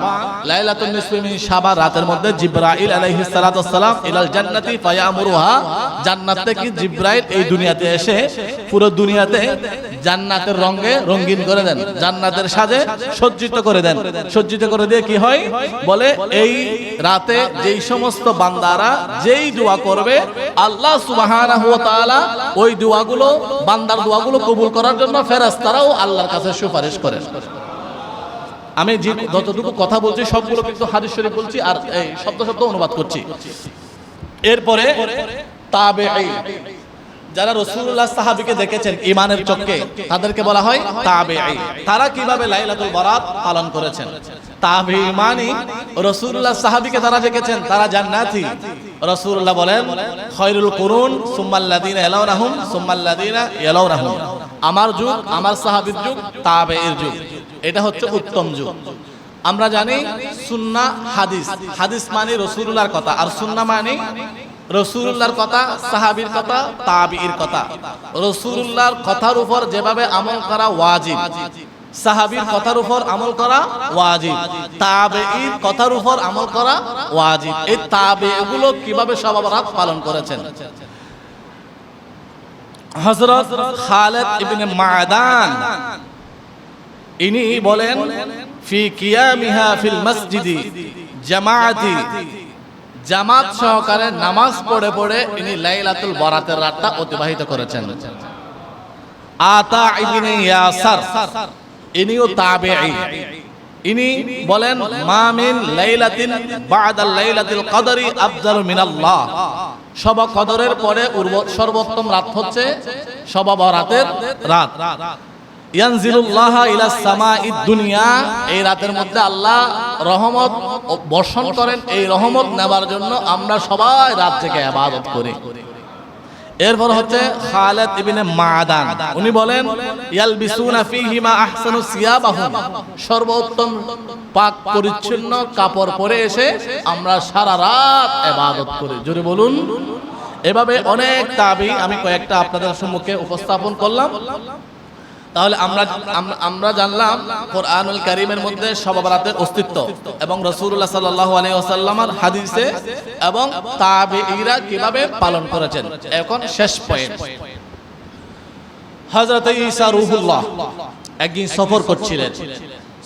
লাইলাতুন নিসফি মিন শাবান রাতের মধ্যে জিবরাইল আলাইহিস সালাতু ওয়াস সালাম ইলাল জান্নাতি ফায়ামুরুহা, জান্নাত থেকে জিবরাইল এই দুনিয়াতে এসে পুরো দুনিয়াতে জান্নাতের রঙে রঙিন করে দেন, জান্নাতের সাজে সজ্জিত করে দেন। সজ্জিত করে দিয়ে কি হয়? বলে এই রাতে যেই সমস্ত বান্দারা যেই দোয়া করবে আল্লাহ সুবহানাহু ওয়া তাআলা ওই দোয়াগুলো, বান্দার দোয়াগুলো কবুল করার জন্য ফেরেশতারাও আল্লাহর কাছে সুপারিশ করেন। আমি যে যতটুকু কথা বলছি সবগুলো কিন্তু হাদিস শরীফ বলছি আর এই শব্দ শব্দ অনুবাদ করছি। এরপরে তাবেঈ, যারা রাসূলুল্লাহ সাহাবীকে দেখেছেন ঈমানের চক্ষে, তাদেরকে বলা হয় তাবেঈ। তারা কিভাবে লাইলাতুল বারাত পালন করেছেন? তাবেঈ মানে রাসূলুল্লাহ সাহাবীকে তারা দেখেছেন, তারা জান্নাতি, রাসূলুল্লাহ বলেন খায়রুল কুরুন সুম্মাল্লাযিনা ইয়ালাউনাহুম সুম্মাল্লাযিনা ইয়ালাউনাহুম, আমার যুগ, আমার সাহাবীর যুগ, তাবেঈর যুগ, এটা হচ্ছে উত্তম যুগ। আমরা জানি সুন্নাহ হাদিস, হাদিস মানে রাসূলুল্লাহর কথা, আর সুন্নাহ মানে রাসূলুল্লাহর কথা, সাহাবীর কথা, তাবেঈর কথা। রাসূলুল্লাহর কথার উপর যেভাবে আমল করা ওয়াজিব, সাহাবীর কথার উপর আমল করা ওয়াজিব, তাবেঈর কথার উপর আমল করা ওয়াজিব। এই তাবেঈগুলো কিভাবে শবে বরাত পালন করেছেন? হযরত খালিদ ইবনে মাদান ইনি বলেন ফি কিয়ামিহা ফিল মসজিদি জামাআতি, জামাত সহকারে নামাজ পড়ে পড়ে ইনি লাইলাতুল বরাতের রাতটা অতিবাহিত করেছেন। আতা ইবনে ইয়াসার ইনিও তাবেঈ, ইনি বলেন মা মিন লাইলাতিন বা'দা লাইলাতিল কদরি আফজালু মিনাল্লাহ, শবে কদরের পরে সর্বোত্তম রাত হচ্ছে শবে বরাতের রাত। ইয়ানজিলুল্লাহ ইলা সামাঈদ দুনিয়া, এই রাতের মধ্যে আল্লাহ রহমত বর্ষণ করেন। এই রহমত নেবার জন্য আমরা সবাই রাত থেকে ইবাদত করি। এরপর হচ্ছে খালিদ ইবনে মাদান, উনি বলেন ইয়ালবিসুনা ফীহি মা আহসানু সিয়াবাহুম, সর্বোত্তম পাক পরিচ্ছন্ন কাপড় পরে এসে আমরা সারা রাত ইবাদত করি। জোরে বলুন। এভাবে অনেক তাবী আমি কয়েকটা আপনাদের সম্মুখে উপস্থাপন করলাম। তাহলে আমরা জানলাম কোরআনুল কারীমের মধ্যে শবে বরাতের অস্তিত্ব এবং রাসূলুল্লাহ সাল্লাল্লাহু আলাইহি ওয়াসাল্লামের হাদিসে এবং তাবেঈরা কিভাবে পালন করেছেন। এখন শেষ পয়েন্ট, হযরত ঈসা রূহুল্লাহ একদিন সফর করছিলেন।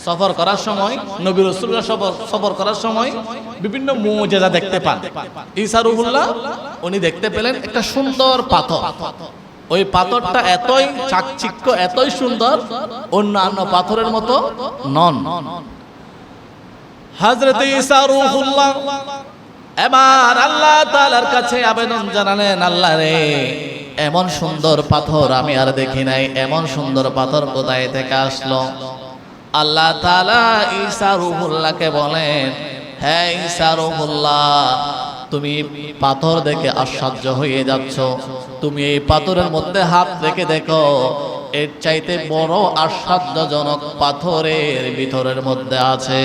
সফর করার সময় নবী রাসূলুল্লাহ সফর করার সময় বিভিন্ন মুজিজা দেখতে পান। ঈসা রূহুল্লাহ উনি দেখতে পেলেন একটা সুন্দর পাথর। ওই পাথরটা এতই চাকচিক্য, এতই সুন্দর, অন্যান্য পাথরের মতো নন। হযরত ঈসা রূহুল্লাহ এবার আল্লাহ তাআলার কাছে আবেদন জানালেন, আল্লাহ রে, এমন সুন্দর পাথর আমি আর দেখি নাই, এমন সুন্দর পাথর কোথায় থেকে আসলো? আল্লাহ তাআলা ঈসা রূহুল্লাহকে বলেন, হে ঈসা রূহুল্লাহ, তুমি পাথর দেখে আশ্চর্য হয়ে যাচ্ছ, তুমি এই পাথরের মধ্যে হাত রেখে দেখো, এর চাইতে বড় আশ্চর্যজনক পাথরের ভিতরের মধ্যে আছে।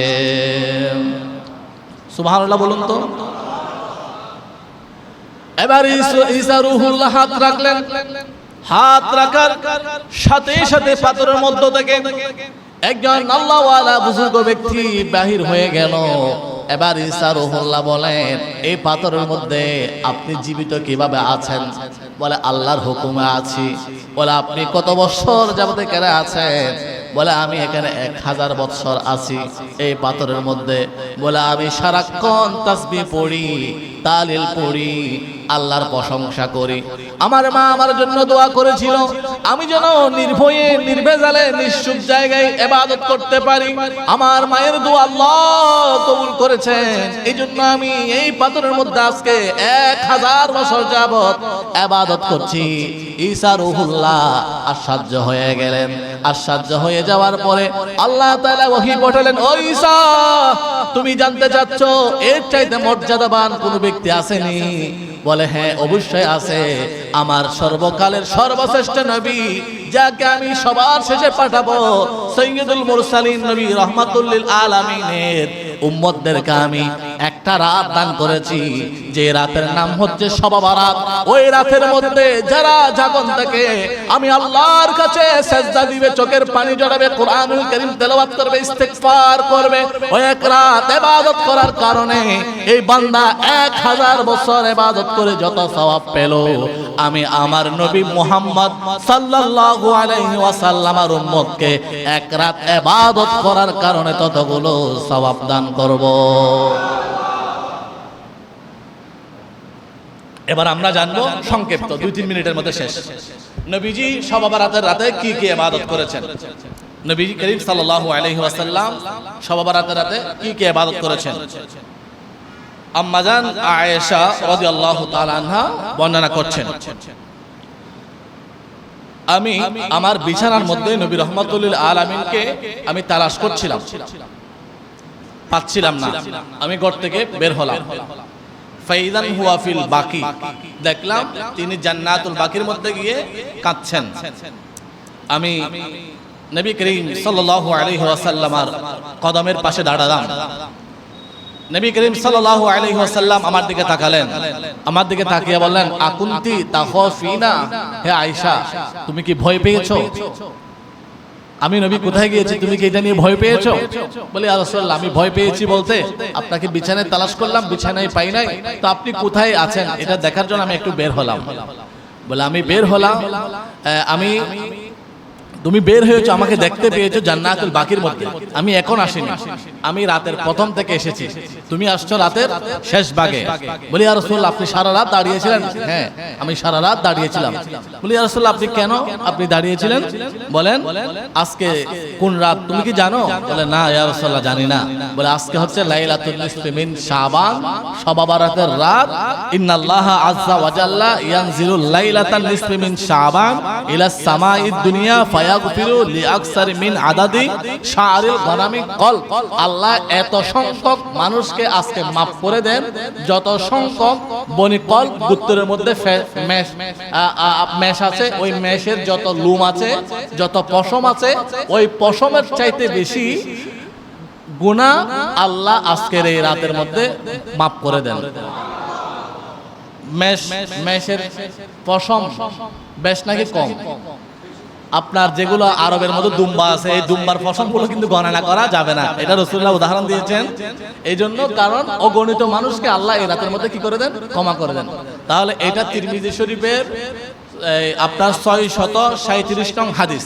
সুবহানাল্লাহ বলুন তো। এবার ঈসা রূহুল্লাহ হাত রাখলেন, হাত রাখার সাথে সাথে পাথরের মধ্য থেকে একজন আল্লাহওয়ালা বুজুর্গ ব্যক্তি বাহির হয়ে গেল। এবার ঈসা রূহুল্লাহ বলেন, এই পাথরের মধ্যে আপনি জীবিত কিভাবে আছেন? বলে আল্লাহর হুকুমে আছি। বলে আপনি কত বছর যাবত এখানে আছেন? বলে আমি এখানে 1000 বছর আছি এই পাথরের মধ্যে। বলে আমি সারাক্ষণ তাসবিহ পড়ি, তাহলিল পড়ি, আল্লাহর প্রশংসা করি। আমার মা আমার জন্য দোয়া করেছিল আমি যেন নির্ভয়ে নির্ভেজালে নিশ্চুপ জায়গায় ইবাদত করতে পারি। আমার মায়ের দোয়া আল্লাহ কবুল করেছেন, এই জন্য আমি এই পাথরের মধ্যে আজকে 1000 বছর যাবত ইবাদত করছি। ঈসা রূহুল্লাহ আশ্চর্য হয়ে গেলেন। আশ্চর্য হয়ে যাওয়ার পরে আল্লাহ তাআলা ওহী পাঠালেন, ও ঈসা, তুমি জানতে চাচ্ছ এর চাইতে মর্যাদাবান কোন ব্যক্তি আসেনি? বলে হ্যাঁ, অবশ্যই আছে। আমার সর্বকালের সর্বশ্রেষ্ঠ নবী, যাকে আমি সবার শেষে পাঠাবো, সাইয়্যিদুল মুরসালিন নবী রাহমাতুল লিল আলামিনের উম্মতদেরকে আমি একটা রাত দান করেছি, যে রাতের নাম হচ্ছে শবে বরাত। ওই রাতের মধ্যে যারা জাগন থাকে আমি আল্লাহর কাছে সিজদা দিবে, চোখের পানি ঝরাবে, কোরআনুল কারীম তেলাওয়াত করবে, ইস্তিগফার করবে। ওই এক রাত ইবাদত করার কারণে এই বান্দা 1000 বছর ইবাদত করে যত সওয়াব পেল, আমি আমার নবী মুহাম্মদ সাল্লাল্লাহু আলাইহি ওয়াসাল্লামের উম্মতকে এক রাত ইবাদত করার কারণে ততগুলো সওয়াব দান করব। এবার আমরা জানবো সংক্ষিপ্ত 2-3 মিনিটের মধ্যে শেষ, নবীজি শবে বরাতের রাতে কি কি ইবাদত করেছেন। নবী করিম সাল্লাল্লাহু আলাইহি ওয়াসাল্লাম শবে বরাতের রাতে কি কি ইবাদত করেছেন। আম্মা জান আয়েশা রাদিয়াল্লাহু তাআলা আনহা বর্ণনা করছেন, আমি আমার বিছানার মধ্যে নবী রাহমাতুল লিল আলামিনকে আমি তালাশ করছিলাম, পাচ্ছিলাম না। আমি ঘর থেকে বের হলাম। ফাইদান হুয়া ফিল বাকি, দেখলাম তিনি জান্নাতুল বাকির মধ্যে গিয়ে কাঁদছেন। আমি নবী করিম সাল্লাল্লাহু আলাইহি ওয়াসাল্লামের কদমের পাশে দাঁড়ালাম। নবী করিম সাল্লাল্লাহু আলাইহি ওয়াসাল্লাম আমার দিকে তাকালেন, আমার দিকে তাকিয়ে বললেন, আকুনতি তাখাফিনা, হে আয়েশা তুমি কি ভয় পেয়েছো? আমি নবী কোথায় গিয়েছি, তুমি কি এটা নিয়ে ভয় পেয়েছো? বলি ইয়া রাসূলুল্লাহ, আমি ভয় পেয়েছি বলতে আপনাকে বিছানায় তালাশ করলাম, বিছানায় পাই নাই, তো আপনি কোথায় আছেন এটা দেখার জন্য আমি একটু বের হলাম। বলে আমি বের হলাম, তুমি বের হয়েছো, আমাকে দেখতে পেয়েছো জান্নাতুল বাকির মধ্যে, আমি এখন আসিনি, আমি রাতের প্রথম থেকে এসেছি, তুমি আসছো রাতের শেষ ভাগে। বলি ইয়া রাসূলুল্লাহ, আপনি সারা রাত দাঁড়িয়েছিলেন? হ্যাঁ, আমি সারা রাত দাঁড়িয়েছিলাম। বলি ইয়া রাসূলুল্লাহ, আপনি কেন আপনি দাঁড়িয়েছিলেন? বলেন আজকে কোন রাত তুমি কি জানো? বলে না ইয়া রাসূলুল্লাহ, জানি না। বলে আজকে হচ্ছে লাইলাতুল নিসফি মিন শাবান, শবে বরাতের রাত। ইন্নাল্লাহা আযজা ওয়া জাল্লা ইয়ানজিলুল লাইলাতান নিসফি মিন শাবান ইলা সামাঈদ দুনিয়া ফায়াগফিরু লিআকসারি মিন আদাদি শাআরিল গনামি কল। আল্লাহ এত সংখ্যক মানুষকে আজকে মাফ করে দেন যত সংখ্যক বনি কল গোত্রের মধ্যে মেষ আছে, ওই মেষের যত লুম আছে, যত পশম আছে, ওই পশমের চাইতে বেশি গুনাহ আল্লাহ আজকের এই রাতের মধ্যে মাফ করে দেন। মেষের পশম বেশ নাকি কম? আপনার যেগুলো আরবের মধ্যে দুম্বা আছে, এই দুম্বার পশমগুলো কিন্তু গণনা করা যাবে না, এটা রাসূলুল্লাহ উদাহরণ দিয়েছেন। এই জন্য কারণ অগণিত মানুষকে আল্লাহ এই রাতের মধ্যে কি করে দেন? ক্ষমা করে দেন। তাহলে এটা তিরমিজি শরীফের আপনার 637 নং হাদিস।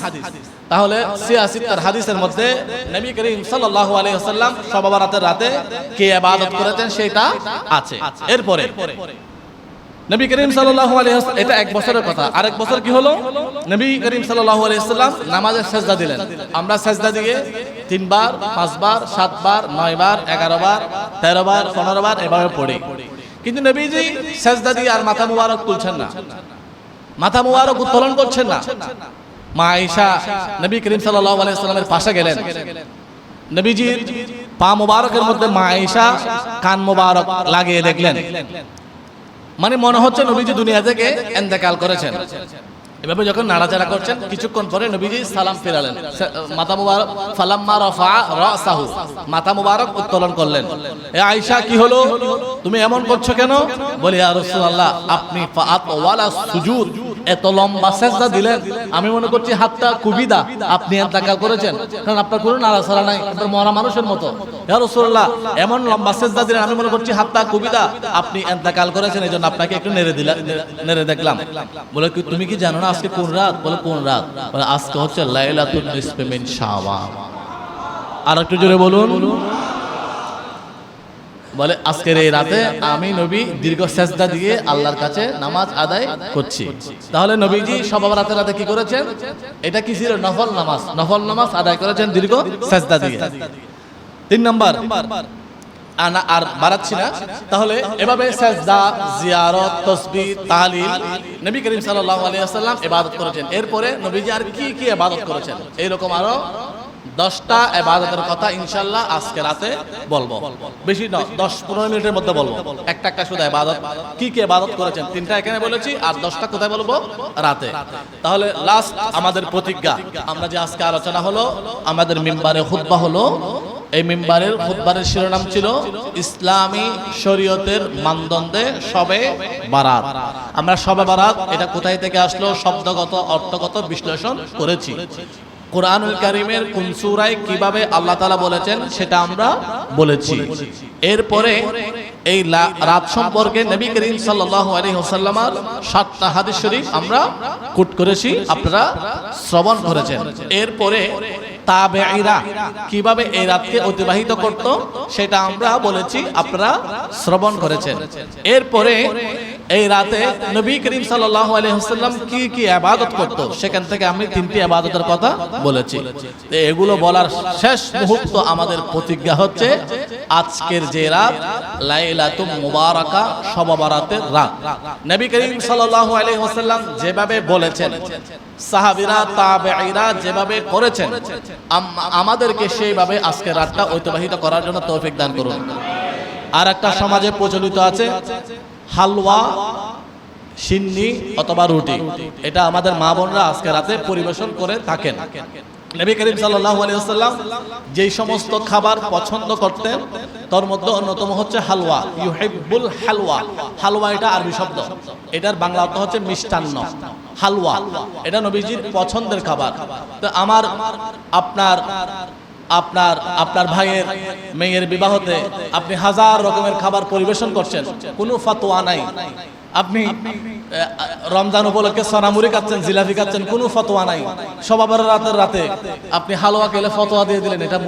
তাহলে 86 হাদিসের মধ্যে নবী করিম সাল্লাল্লাহু আলাইহি ওয়াসাল্লাম শবে বরাতের রাতে কি ইবাদত করেছেন সেটা আছে। এরপরে নবী করিম সাল্লাল্লাহু আলাইহি ওয়াসাল্লাম, এটা এক বছরের কথা, আরেক বছর কি হলো? নবী করিম সাল্লাল্লাহু আলাইহি ওয়াসাল্লাম নামাজের সিজদা দিলেন। আমরা সিজদা দিয়ে 3 বার, 5 বার, 7 বার, 9 বার, 11 বার, 13 বার, 15 বার এভাবে পড়ি। কিন্তু নবীজি সিজদা দিয়ে আর মাথা মুবারক তুলছেন না, মাথা মুবারক উত্তোলন করছেন না। মা আয়েশা নবী করিম সাল্লাল্লাহু আলাইহি ওয়াসাল্লামের পাশে গেলেন। নবীজির পা মুবারকের মধ্যে মা আয়েশা কান মুবারক লাগিয়ে দেখলেন, মানে মনে হচ্ছে নবীজি দুনিয়া থেকে ইন্তেকাল করেছেন। এভাবে যখন নাড়াচাড়া করছেন, কিছুক্ষণ পরে নবীজি সালাম ফিরালেন, মাথা মুবারক ফালাম্মা রাফা রাসাহু, মাথা মুবারক উত্তোলন করলেন। এ আয়েশা কি হলো, তুমি এমন করছো কেন? বলি ইয়া রাসূলুল্লাহ, আপনি ফাআত ওয়ালা সুজুদ, এত লম্বা সিজদা দিলেন, আমি মনে করছি হাতটা কুবিদা, আপনি ইন্তেকাল করেছেন, কারণ আপনার কোনো নাড়াচাড়া নাই, আপনার মরা মানুষের মতো। ইয়া রাসূলুল্লাহ, এমন লম্বা সিজদা দিলেন, আমি মনে করছি হাতটা কুবিদা, আপনি ইন্তেকাল করেছেন, এজন্য আপনাকে একটু নেড়ে দেখলাম। বলে তুমি কি জানো না আজকে কোন রাত? বলে কোন রাত? বলে আজকে হচ্ছে লাইলাতুল নিসফি মিন শাবান। আর একটু জোরে বলুন। বলে আজকের এই রাতে আমি নবী দীর্ঘ সিজদা দিয়ে আল্লাহর কাছে নামাজ আদায় করছি। তাহলে নবীজি শবে বরাতের রাতে কি করেছেন? এটা কি ছিল? নফল নামাজ আদায় করেছেন দীর্ঘ সিজদা দিয়ে। 3 নাম্বার, আর বাড়াচ্ছি না। তাহলে এভাবে সিজদা, জিয়ারত, তাসবিহ, তাহলিল নবী করিম সাল্লাল্লাহু আলাইহি ওয়াসাল্লাম ইবাদত করেছেন। এরপরে নবীজি আর কি কি ইবাদত করেছেন, এইরকম আরো 10টা ইবাদতের কথা ইনশাআল্লাহ আজকে রাতে বলবো। বেশি না, 10-15 মিনিটের মধ্যে বলবো। একটা শুধু ইবাদত, কি কি ইবাদত করেছেন 3টা এখানে বলেছি, আর 10টা কোথায় বলবো? রাতে। তাহলে লাস্ট আমাদের প্রতিজ্ঞা, আমরা যে আজকে আলোচনা হলো, আমাদের মিম্বারে খুতবা হলো, এই মিম্বারের খুতবার শিরোনাম ছিল ইসলামী শরীয়তের মানদণ্ডে শবে বারাত। আমরা শবে বারাত এটা কোথায় থেকে আসলো, শব্দগত অর্থগত বিশ্লেষণ করেছি। কুরআনুল কারীমের কোন সূরায় কিভাবে আল্লাহ তাআলা বলেছেন সেটা আমরা বলেছি। এরপরে এই রাত সম্পর্কে নবী করিম সাল্লাল্লাহু আলাইহি ওয়াসাল্লামের 7টা হাদিস শরীফ আমরা কোট করেছি, আপনারা শ্রবণ করেছেন। এরপরে তাবেঈরা কিভাবে এই রাতকে অতিবাহিত করত সেটা আমরা বলেছি, আপনারা শ্রবণ করেছেন। এরপরে এই রাতে নবী করিম সাল্লাল্লাহু আলাইহি ওয়াসাল্লাম কি কি ইবাদত করত সেখান থেকে আমি 3টি ইবাদতের কথা বলেছি। এগুলো বলার শেষ মুহূর্ত আমাদের প্রতিজ্ঞা হচ্ছে আজকের যে রাত লাইলাতুল মুবারাকা, শবে বরাতের রাত, নবী করিম সাল্লাল্লাহু আলাইহি ওয়াসাল্লাম যেভাবে বলেছেন, সাহাবীরা তাবেঈরা যেভাবে করেছেন, আমাদেরকে সেইভাবে আজকের রাতটা অতিবাহিত করার জন্য তৌফিক দান করুন। আর একটা সমাজে প্রচলিত আছে হালুয়া, সিন্নি অথবা রুটি। এটা আমাদের মা বোনরা আজকে রাতে পরিবেশন করে থাকেন। নবী করিম সাল্লাল্লাহু আলাইহি ওয়াসাল্লাম যেই সমস্ত খাবার পছন্দ করতেন তার মধ্যে অন্যতম হচ্ছে হালুয়া। ইউহিব্বুল হালুয়া। হালুয়া এটা আরবি শব্দ, এটার বাংলা অর্থ হচ্ছে মিষ্টান্ন। হালুয়া এটা নবীজির পছন্দের খাবার। তো আমার আপনার আপনার আপনার ভাইয়ের মেয়ের বিবাহতে আপনি হাজার রকমের খাবার পরিবেশন করছেন, কোনো ফতোয়া নাই। আপনি রমজান উপলক্ষে সোনামুড়ি খাচ্ছেন, জিলাপি খাচ্ছেন, কোনো ফতোয়া নাই। সবার রাতে আপনি হালুয়া খেলে ফতোয়া দিয়ে দিলেন, এটা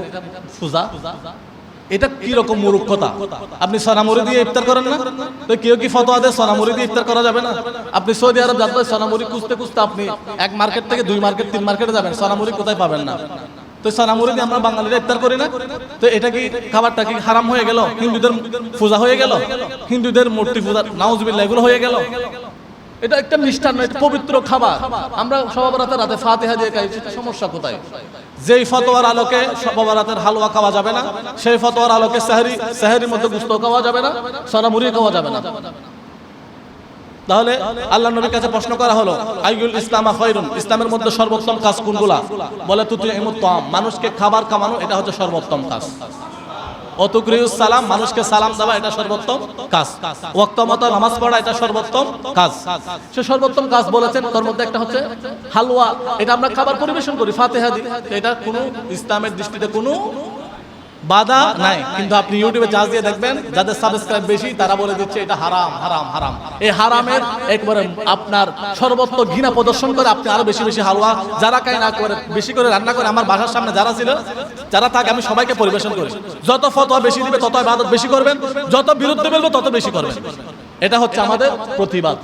ফুজা। এটা কি রকম মূর্খতা? আপনি সোনামুড়ি দিয়ে ইফতার করেন না? তো কেউ কি ফতোয়া দেয় সোনামুড়ি দিয়ে ইফতার করা যাবে না? আপনি সৌদি আরব যাবেন, সোনামুড়ি খুঁজতে খুঁজতে আপনি এক মার্কেট থেকে 2 মার্কেট 3 মার্কেটে যাবেন, সোনামুড়ি কোথায় পাবেন না। তো সোনামুড়ি দিয়ে আমরা বাঙালিরা ইফতার করি না? তো এটা কি খাবারটা কি হারাম হয়ে গেল? হিন্দুদের পূজা হয়ে গেল, হিন্দুদের মূর্তি পূজা, নাউজুবিল্লাহ, এগুলো হয়ে গেল। এটা একটা মিষ্টান্ন, এটা পবিত্র খাবার। আমরা সবার রাতে ফাতিহা দিয়ে খাই, সমস্যা কোথায়? যেই ফতোয়ার আলোকে সবার রাতের হালুয়া খাওয়া যাবে না, সেই ফতোয়ার আলোকে সেহরির মধ্যে গোশত খাওয়া যাবে না, সোনামুড়ি খাওয়া যাবে না। তাহলে আল্লাহর নবীর কাছে প্রশ্ন করা হলো, আইয়ুল ইসলামা খায়রুন, ইসলামের মধ্যে সর্বোত্তম কাজ কোনগুলা? বলে তুতিউমুত তাআম, মানুষকে খাবার খাওয়ানো, এটা হচ্ছে সর্বোত্তম কাজ। অতুকরিউস সালাম, মানুষকে সালাম দেওয়া, এটা সর্বোত্তম কাজ। ওয়াক্ত মতো নামাজ পড়া, এটা সর্বোত্তম কাজ। সে সর্বোত্তম কাজ বলেছেন, তার মধ্যে একটা হচ্ছে হালুয়া। এটা আমরা খাবার পরিবেশন করি, ফাতিহা দিই, এটা কোনো ইসলামের দৃষ্টিতে কোনো বাধা নাই। কিন্তু আপনি ইউটিউবে চার্জ দিয়ে দেখবেন, যাদের সাবস্ক্রাইব বেশি তারা বলে দিচ্ছে এটা হারাম হারাম হারাম। এই হারামের একবারে আপনার সর্বত্র ঘৃণা প্রদর্শন করে আপনি আরো বেশি বেশি হালুয়া যারা খায় না করে, বেশি করে রান্না করে, আমার বাসার সামনে যারা ছিল, যারা থাকে, আমি সবাইকে পরিবেশন করি। যত ফতোয়া বেশি দিবে তত ইবাদত বেশি করবেন, যত বিরুদ্ধে বলবে তত বেশি করবেন। এটা হচ্ছে আমাদের প্রতিবাদ।